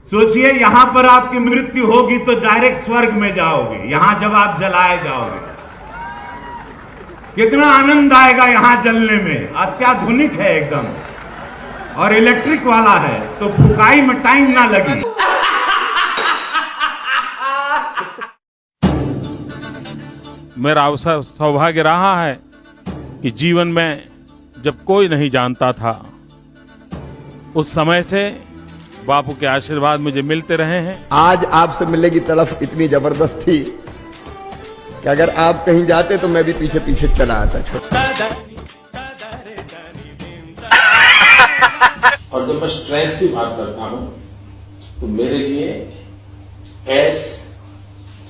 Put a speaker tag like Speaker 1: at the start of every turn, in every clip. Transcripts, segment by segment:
Speaker 1: सोचिए, यहां पर आपकी मृत्यु होगी तो डायरेक्ट स्वर्ग में जाओगे। यहां जब आप जलाए जाओगे, कितना आनंद आएगा यहां जलने में। अत्याधुनिक है एकदम, और इलेक्ट्रिक वाला है, तो फुकाई में टाइम ना लगी।
Speaker 2: मेरा अवसर सौभाग्य रहा है कि जीवन में जब कोई नहीं जानता था, उस समय से बापू के आशीर्वाद मुझे मिलते रहे हैं।
Speaker 3: आज आपसे मिलने की तड़फ इतनी जबरदस्त थी कि अगर आप कहीं जाते तो मैं भी पीछे पीछे चला आता।
Speaker 4: और जब मैं स्ट्रेंथ की बात करता हूं तो मेरे लिए S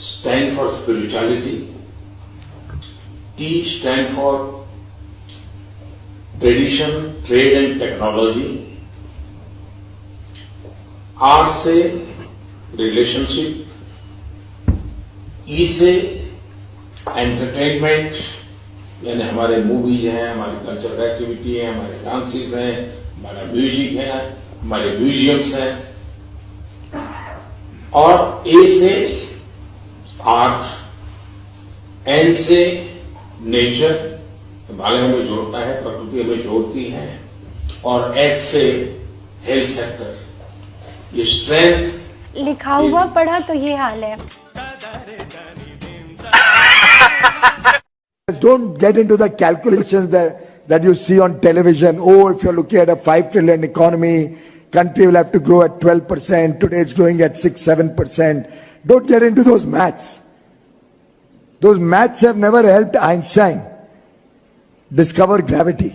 Speaker 4: stand for spirituality, T stand for tradition, trade and technology, R से रिलेशनशिप, ई से एंटरटेनमेंट, यानी हमारे मूवीज हैं, हमारी कल्चरल एक्टिविटी है, हमारे डांसेस हैं, हमारा म्यूजिक है, हमारे म्यूजियम्स हैं, और ए से आर्ट, एन से नेचर, हिमालय हमें जोड़ता है, प्रकृति हमें जोड़ती है, और एच से हेल्थ सेक्टर। ये स्ट्रेंथ
Speaker 5: लिखा हुआ पढ़ा तो ये हाल है।
Speaker 6: Don't get into the calculations that you see on television. Oh, if you're looking at a 5 trillion economy, country will have to grow at 12%. Today it's growing at 6-7%. Don't get into those maths. Those maths have never helped Einstein discover gravity.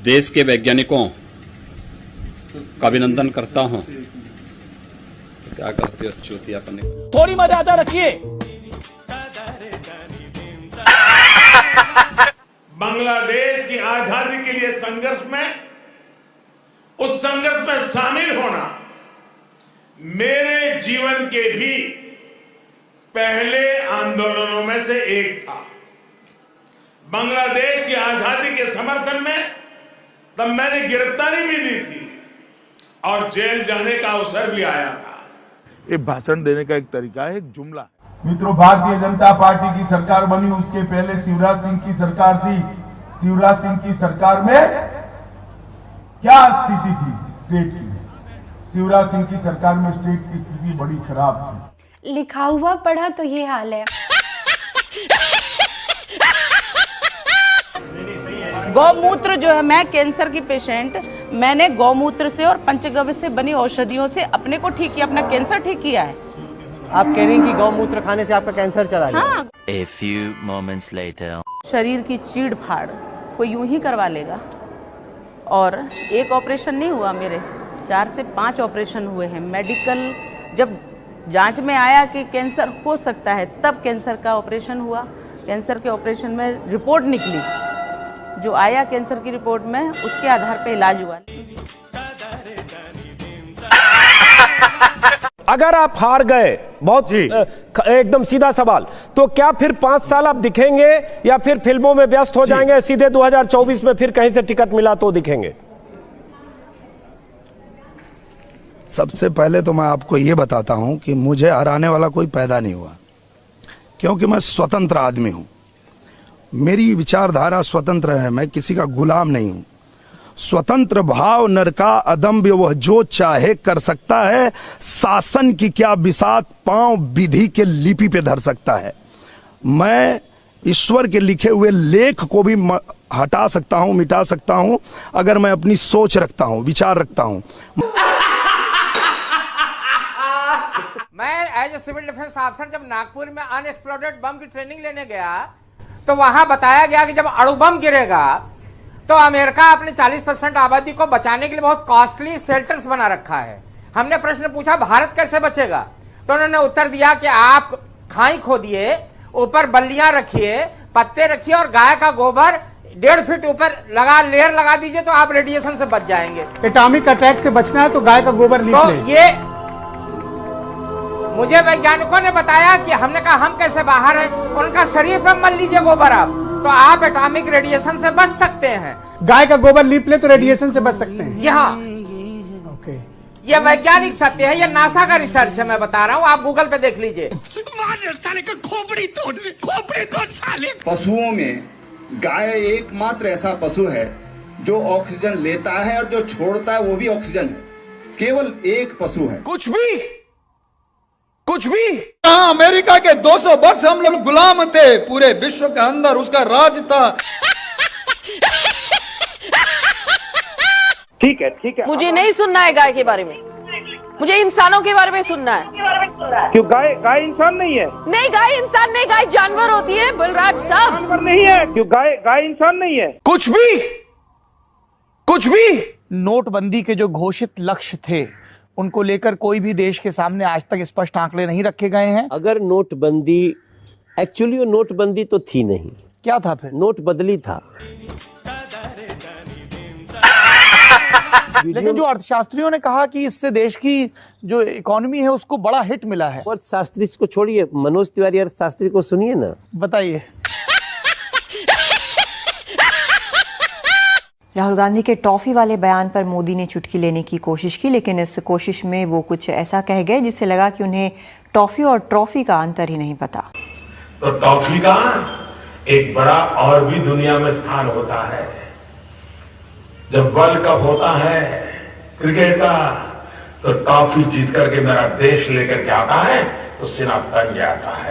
Speaker 7: देश के वैज्ञानिकों का अभिनंदन करता हूं। क्या करते हो चूतियापन?
Speaker 8: थोड़ी मर्यादा रखिए।
Speaker 1: बांग्लादेश की आजादी के लिए संघर्ष में, उस संघर्ष में शामिल होना मेरे जीवन के भी पहले आंदोलनों में से एक था। बांग्लादेश की आजादी के समर्थन में तब मैंने गिरफ्तारी भी दी थी और जेल जाने का अवसर भी आया था।
Speaker 2: ये भाषण देने का एक तरीका है, एक जुमला है।
Speaker 9: मित्रों, भारतीय जनता पार्टी की सरकार बनी, उसके पहले शिवराज सिंह की सरकार थी। शिवराज सिंह की सरकार में क्या स्थिति थी स्टेट की? शिवराज सिंह की सरकार में स्टेट की स्थिति बड़ी खराब थी।
Speaker 5: लिखा हुआ पढ़ा तो ये हाल है।
Speaker 10: गौमूत्र जो है, मैं कैंसर की पेशेंट, मैंने गौमूत्र से और पंचगव्य से बनी औषधियों से अपने को ठीक किया, अपना कैंसर ठीक किया है।
Speaker 8: आप कह रही हैं कि गौमूत्र खाने से आपका कैंसर चला गया?
Speaker 10: हाँ।
Speaker 11: A few moments later.
Speaker 10: शरीर की चीड़ फाड़ कोई यूं ही करवा लेगा। और एक ऑपरेशन नहीं हुआ मेरे, 4 से 5 ऑपरेशन हुए हैं। मेडिकल जब जांच में आया कि कैंसर हो सकता है, तब कैंसर का ऑपरेशन हुआ। कैंसर के ऑपरेशन में रिपोर्ट निकली, जो आया कैंसर की रिपोर्ट में, उसके आधार पे इलाज हुआ।
Speaker 8: अगर आप हार गए, बहुत एकदम सीधा सवाल, तो क्या फिर 5 साल आप दिखेंगे या फिर फिल्मों में व्यस्त हो जाएंगे? सीधे 2024 में फिर कहीं से टिकट मिला तो दिखेंगे?
Speaker 6: सबसे पहले तो मैं आपको ये बताता हूं कि मुझे हराने वाला कोई पैदा नहीं हुआ, क्योंकि मैं स्वतंत्र आदमी हूं। मेरी विचारधारा स्वतंत्र है, मैं किसी का गुलाम नहीं हूं। स्वतंत्र भाव नर का अदम्य, वह जो चाहे कर सकता है। शासन की क्या बिसात, पांव विधि के लिपि पे धर सकता है। मैं ईश्वर के लिखे हुए लेख को भी हटा सकता हूं, मिटा सकता हूं, अगर मैं अपनी सोच रखता हूं, विचार रखता हूं।
Speaker 12: मैं as a civil defence officer जब नागपुर में अनएक्सप्लोडेड बम की ट्रेनिंग लेने गया, तो वहां बताया गया कि जब अणु बम गिरेगा तो अमेरिका अपने 40% आबादी को बचाने के लिए बहुत कॉस्टली शेल्टर्स बना रखा है। हमने प्रश्न पूछा भारत कैसे बचेगा, तो उन्होंने उत्तर दिया कि आप खाई खोदिए, ऊपर बल्लियां रखिए, पत्ते रखिए और गाय का गोबर 1.5 फीट ऊपर लेयर लगा दीजिए तो आप रेडिएशन से बच जाएंगे।
Speaker 13: एटॉमिक अटैक से बचना है तो गाय का गोबर लीप
Speaker 12: तो
Speaker 13: ले।
Speaker 12: ये मुझे वैज्ञानिकों ने बताया कि हमने कहा हम कैसे बाहर हैं, उनका शरीर पर मल लीजिए गोबर आप, तो आप एटॉमिक रेडिएशन से बच सकते हैं।
Speaker 13: गाय का गोबर लीप ले तो रेडिएशन से बच सकते हैं।
Speaker 12: जी हाँ,
Speaker 13: ओके,
Speaker 12: ये वैज्ञानिक सत्य है, ये नासा का रिसर्च है, मैं बता रहा हूँ, आप गूगल पे देख लीजिए।
Speaker 14: पशुओं में गाय एकमात्र ऐसा पशु है जो ऑक्सीजन लेता है और जो छोड़ता है वो भी ऑक्सीजन है। केवल एक पशु है।
Speaker 15: कुछ भी अमेरिका के 200 वर्ष हम लोग गुलाम थे, पूरे विश्व के अंदर उसका राज था।
Speaker 16: ठीक है।
Speaker 17: मुझे नहीं सुनना है गाय के बारे में, मुझे इंसानों के बारे में सुनना है।
Speaker 16: क्यों गाय इंसान नहीं है?
Speaker 17: नहीं, गाय इंसान नहीं, गाय जानवर होती है बलराज साहब।
Speaker 16: जानवर नहीं है। क्यों गाय इंसान नहीं है?
Speaker 15: कुछ भी नोटबंदी के जो घोषित लक्ष्य थे उनको लेकर कोई भी देश के सामने आज तक स्पष्ट आंकड़े नहीं रखे गए हैं।
Speaker 18: अगर नोटबंदी, एक्चुअली वो नोटबंदी तो थी नहीं।
Speaker 15: क्या था फिर?
Speaker 18: नोट बदली था।
Speaker 15: लेकिन जो अर्थशास्त्रियों ने कहा कि इससे देश की जो इकोनॉमी है उसको बड़ा हिट मिला है।
Speaker 18: अर्थशास्त्री को छोड़िए, मनोज तिवारी अर्थशास्त्री को सुनिए ना।
Speaker 15: बताइए।
Speaker 19: राहुल गांधी के टॉफी वाले बयान पर मोदी ने चुटकी लेने की कोशिश की, लेकिन इस कोशिश में वो कुछ ऐसा कह गए जिससे लगा कि उन्हें टॉफी और ट्रॉफी का अंतर ही नहीं पता।
Speaker 4: तो टॉफी का एक बड़ा और भी दुनिया में स्थान होता है। जब वर्ल्ड कप होता है क्रिकेट का, तो ट्रॉफी जीत करके मेरा देश लेकर के आता है तो सीना तंग जाता है।